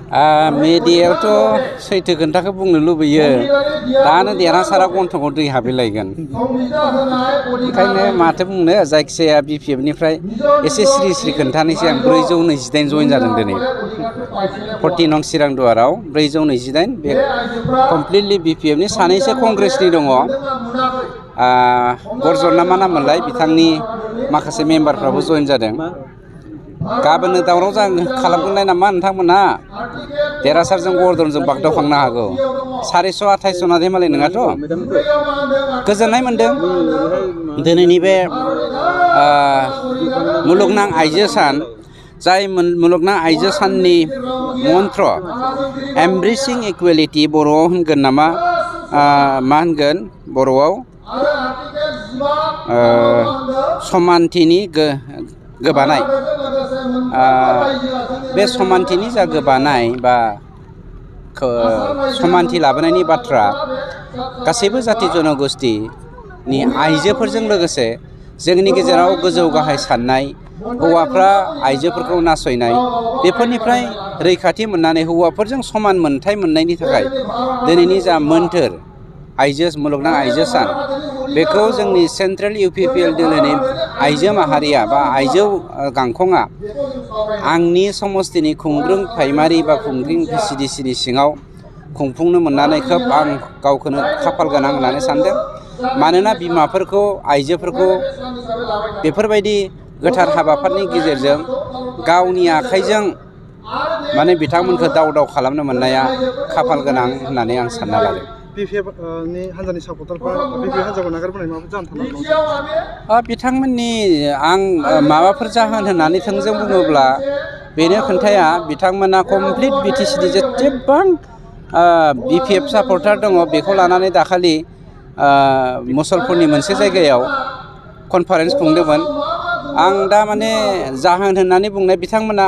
मेडियायावथ' सैथो खोन्थाखौ बुंनो लुबैयो दानो देरहासारा गन्थंआव दै हाबलायगोन ओंखायनो माथो बुंनो जायखिजाया बिपिएफनिफ्राय एसे स्रि स्रि खोन्थानोसै आं 428 जइन जादों दिनै 40 नं चिरां दुवाराव 428 बे कमप्लिटलि बिपिएफनि सानैसो कंग्रेसनि दङ गर्जन ना मा नाममोनलाय बिथांनि माखासे मेम्बारफ्राबो जइन जादों गाबोननो दावराव खालामगोनलाय नामा नोंथांमोना देरहासारजों गरदनजों बागदावखांनो हागौ 428 जना मालाय नङाथ' गोजोननाय मोन्दों दिनैनि बे मुलुगनां आइजो सान जाय मुलुगनां आइजो साननि मन्त्र एमब्रेसिं इकुवेलिटि बर'आव होनगोन नामा मा होनगोन बर'आव समानथिनि गोबानाय बे समानथिनि जा गोबानाय बा समानथि लाबोनायनि बाथ्रा गासैबो जाथि जनगोष्ठीनि आइजोफोरजों लोगोसे जोंनि गेजेराव गोजौ गाहाय साननाय हौवाफ्रा आइजोफोरखौ नासयनाय बेफोरनिफ्राय रैखाथि मोननानै हौवाफोरजों समान मोनथाय मोननायनि थाखाय दिनैनि जा मोन्थोर मुलुगनां आइजो सान बेखौ जोंनि सेन्ट्रेल इउपिपिएल दोलोनि आइजो माहारिया बा आइजो गांखंआ आंनि समस्तिनि खुंग्रुं प्राइमारि बा खुंग्रुं भिसिडिसिनि सिङाव खुंफुंनो मोननानै खोब आं गावखौनो खाफाल गोनां होननानै सानदों मानोना बिमाफोरखौ आइजोफोरखौ बेफोरबायदि गोथार हाबाफारिनि गेजेरजों गावनि आखाइजों माने बिथांमोनखौ दाव खालामनो मोननाया खाफाल गोनां होननानै आं सानना लादों बिपिएफनि हान्जानि सापर्टारफ्रा बिपिएफ हान्जाखौ नागारबोनाय माबाफोर जाहोन थानांगौ बिथांमोननि आं माबाफोर जाहोन होननानै थोंजों बुङोब्ला बेनो खोन्थाया बिथांमोना कमप्लिट बिटिसिनि जेसेबां बिपिएफ सापर्टार दङ बेखौ लानानै दाखालि मुसलपुरनि मोनसे जायगायाव कनफारेन्स खुंदोंमोन आं दा माने जाहोन होननानै बुंनाय बिथांमोना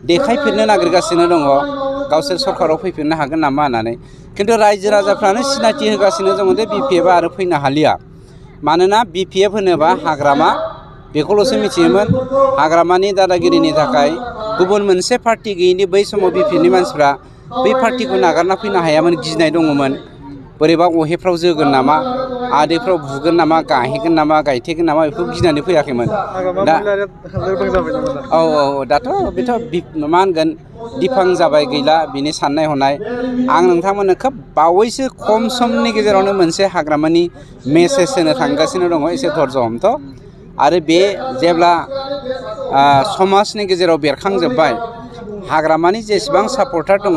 देखायफिननो नागिरगासिनो दङ गावसोर सरकाराव फैफिननो हागोन नामा होननानै खिन्थु रायजो राजाफ्रानो सिनायथि होगासिनो दङ दे बिपिएफआ आरो फैनो हालिया मानोना बिपिएफ होनोबा हाग्रामा बेखौल'सो मिथियोमोन हाग्रामानि दादागिरिनि थाखाय गुबुन मोनसे पार्टी गैयिनि बै समाव बिपिएफनि मानसिफ्रा बै पार्टीखौ नागारना फैनो हायामोन गिनाय दङमोन बोरैबा अहेफ्राव जोगोन नामा आदैफ्राव बुगोन नामा गाहेगोन नामा गायथेगोन नामा बेखौ गिनानै फैयाखैमोन दा औ दाथ' बेथ' मा होनगोन दिफां जाबाय गैला बिनि साननाय हनाय आं नोंथांमोननो खोब बावैसो खम समनि गेजेरावनो मोनसे हाग्रामानि मेसेज होनो थांगासिनो दङ एसे धर्ज हमथ' आरो बे जेब्ला समाजनि गेजेराव बेरखांजोब्बाय हाग्रामानि जेसेबां सापर्टार दङ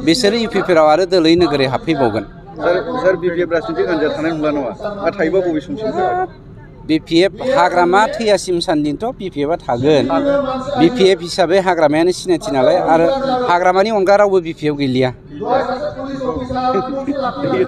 बिसोरो इउपिपिएलआव आरो दोलै नोगोरै हाबफैबावगोन सर बिपिएफ राजनितिक हान्जाया थानाय नंला नङा थायोबा बबे समसिम बिपिएफ हाग्रामा थैयासिम सान्दिथ' बिपिएफआ थागोन बिपिएफ हिसाबै हाग्रामायानो सिनायथि नालाय आरो हाग्रामानि अनगा रावबो बिपिएफ गैलिया